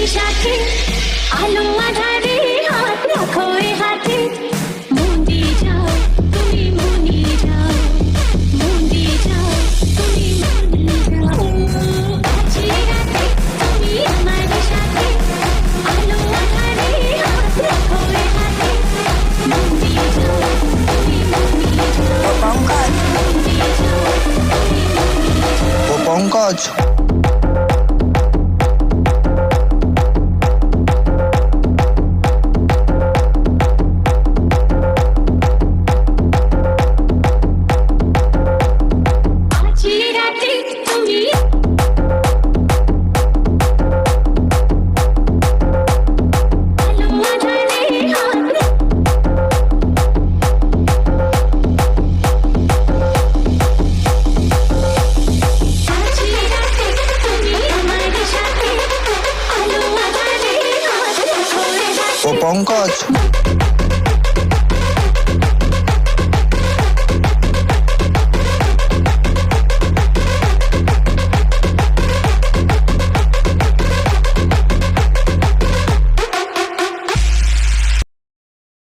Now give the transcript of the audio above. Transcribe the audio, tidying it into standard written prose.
সাথে আলো আধারে হাত রাখো এ হাতে মন দিয়ে যাও তুমি মনে যাও মন দিয়ে যাও তুমি মনে যাও আছি রাতে তুমি আমার সাথে আলো আধারে হাত রাখো এ হাতে মন দিয়ে যাও তুমি মনে যাও পঙ্কজ মন দিয়ে যাও তুমি মনে যাও ও পঙ্কজ আছি রাতে তুমি আলো আধারে হাত আছি রাতে তুমি আমার সাথে আলো আধারে হাত রাখো এ হাতে ও পঙ্কজ